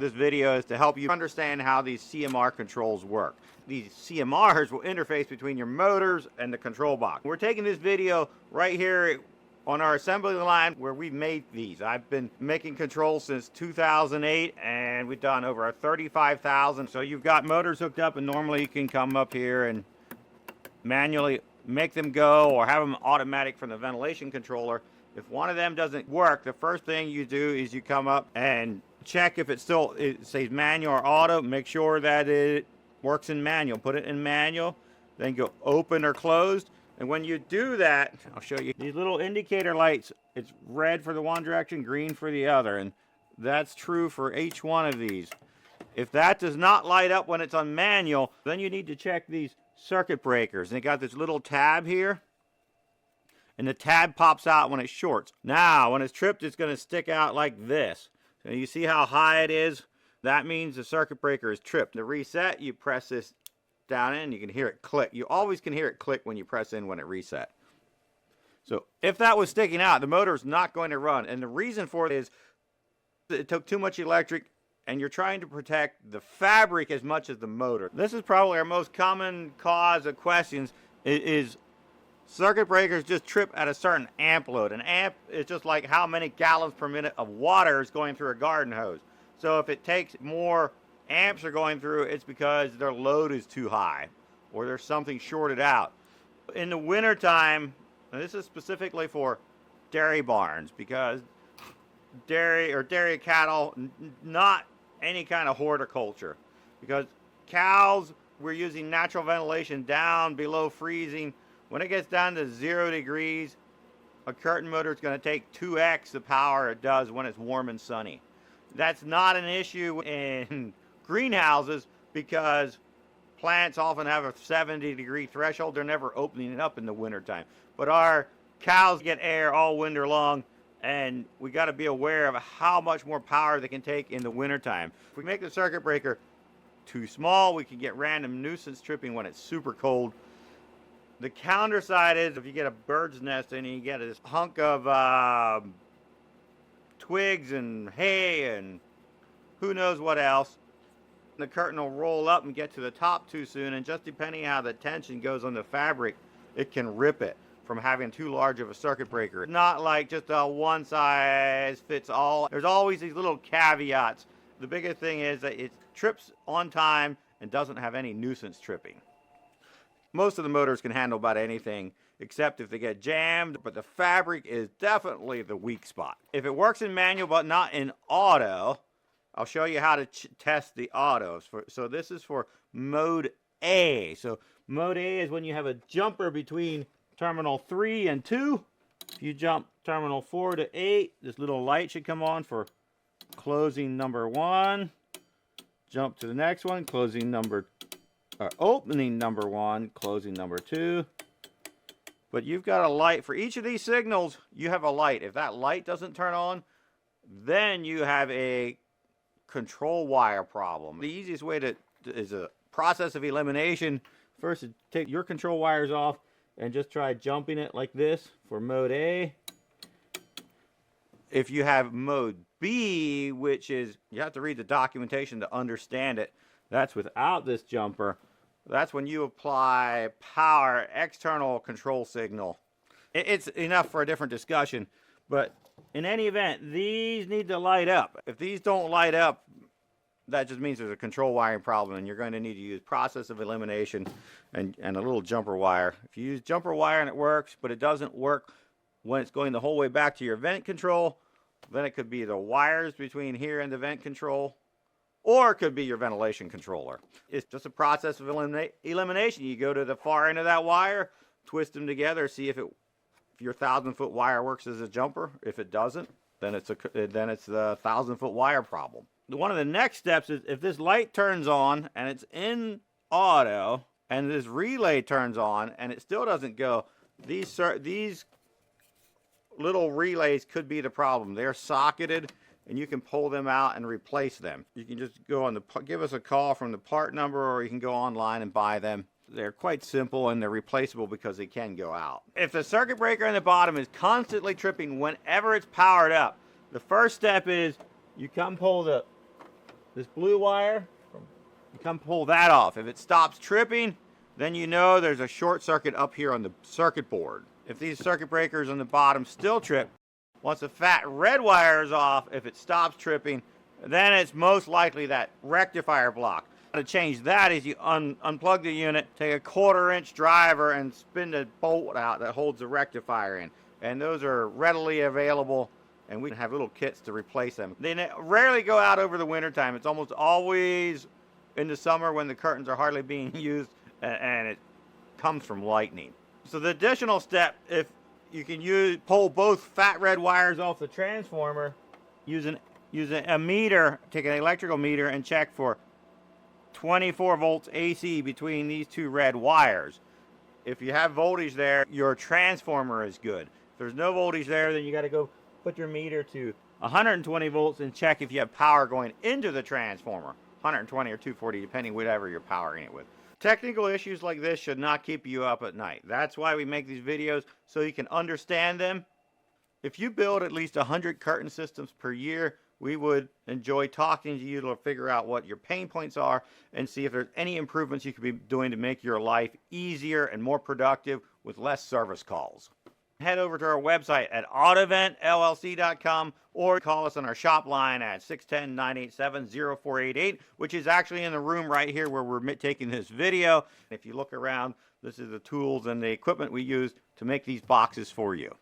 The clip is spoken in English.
This video is to help you understand how these CMR controls work. These CMRs will interface between your motors and the control box. We're taking this video right here on our assembly line where we've made these. I've been making controls since 2008 and we've done over 35,000. So you've got motors hooked up, and normally you can come up here and manually make them go or have them automatic from the ventilation controller. If one of them doesn't work, the first thing you do is you come up and check if it says manual or auto. Make sure that it works in manual. Put it in manual, then go open or closed. And when you do that, I'll show you these little indicator lights. It's red for the one direction, green for the other, and that's true for each one of these. If that does not light up when it's on manual, then you need to check these circuit breakers. And they got this little tab here, and the tab pops out when it shorts. Now, when it's tripped, it's going to stick out like this. So you see how high it is? That means the circuit breaker is tripped. To reset, you press this down in, you can hear it click. You always can hear it click when you press in when it reset. So if that was sticking out, the motor is not going to run. And the reason for it is it took too much electric, and you're trying to protect the fabric as much as the motor. This is probably our most common cause of questions is circuit breakers just trip at a certain amp load. An amp is just like how many gallons per minute of water is going through a garden hose. So if it takes more amps are going through, it's because their load is too high or there's something shorted out. In the winter time, and this is specifically for dairy barns, because dairy cattle, not any kind of horticulture, because cows, we're using natural ventilation down below freezing. When it gets down to 0 degrees, a curtain motor is going to take 2x the power it does when it's warm and sunny. That's not an issue in greenhouses because plants often have a 70-degree threshold. They're never opening it up in the wintertime. But our cows get air all winter long, and we got to be aware of how much more power they can take in the wintertime. If we make the circuit breaker too small, we can get random nuisance tripping when it's super cold. The counter side is if you get a bird's nest and you get this hunk of twigs and hay and who knows what else, the curtain will roll up and get to the top too soon, and just depending how the tension goes on the fabric, it can rip it from having too large of a circuit breaker. Not like just a one size fits all. There's always these little caveats. The biggest thing is that it trips on time and doesn't have any nuisance tripping. Most of the motors can handle about anything except if they get jammed, but the fabric is definitely the weak spot. If it works in manual but not in auto, I'll show you how to test the autos. So this is for mode A. So mode A is when you have a jumper between terminal 3 and 2. If you jump terminal 4 to 8, this little light should come on for closing number 1. Jump to the next one, opening number 1, closing number 2. But you've got a light. For each of these signals, you have a light. If that light doesn't turn on, then you have a control wire problem. The easiest way is a process of elimination. First, take your control wires off and just try jumping it like this for mode A. If you have mode B, which is, you have to read the documentation to understand it, that's without this jumper. That's when you apply power, external control signal. It's enough for a different discussion, but in any event, these need to light up. If these don't light up, that just means there's a control wiring problem, and you're going to need to use process of elimination and a little jumper wire. If you use jumper wire and it works, but it doesn't work when it's going the whole way back to your vent control, then it could be the wires between here and the vent control, or it could be your ventilation controller. It's just a process of elimination. You go to the far end of that wire, twist them together, see if your 1,000-foot wire works as a jumper. If it doesn't, then it's the 1,000-foot wire problem. One of the next steps is if this light turns on and it's in auto, and this relay turns on and it still doesn't go, these little relays could be the problem. They're socketed, and you can pull them out and replace them. You can just go on give us a call from the part number, or you can go online and buy them. They're quite simple, and they're replaceable because they can go out. If the circuit breaker in the bottom is constantly tripping whenever it's powered up, the first step is you come pull the this blue wire, you come pull that off. If it stops tripping, then you know there's a short circuit up here on the circuit board. If these circuit breakers on the bottom still trip, once the fat red wire is off, if it stops tripping, then it's most likely that rectifier block. To change that is you unplug the unit, take a 1/4-inch driver and spin the bolt out that holds the rectifier in. And those are readily available, and we have little kits to replace them. They rarely go out over the winter time. It's almost always in the summer when the curtains are hardly being used, and it comes from lightning. So the additional step, if you can pull both fat red wires off the transformer, use a meter, take an electrical meter and check for 24 volts AC between these two red wires. If you have voltage there, your transformer is good. If there's no voltage there, then you got to go put your meter to 120 volts and check if you have power going into the transformer. 120 or 240, depending whatever you're powering it with. Technical issues like this should not keep you up at night. That's why we make these videos, so you can understand them. If you build at least 100 curtain systems per year, we would enjoy talking to you to figure out what your pain points are and see if there's any improvements you could be doing to make your life easier and more productive with less service calls. Head over to our website at AutoVentLLC.com or call us on our shop line at 610-987-0488, which is actually in the room right here where we're taking this video. If you look around, this is the tools and the equipment we use to make these boxes for you.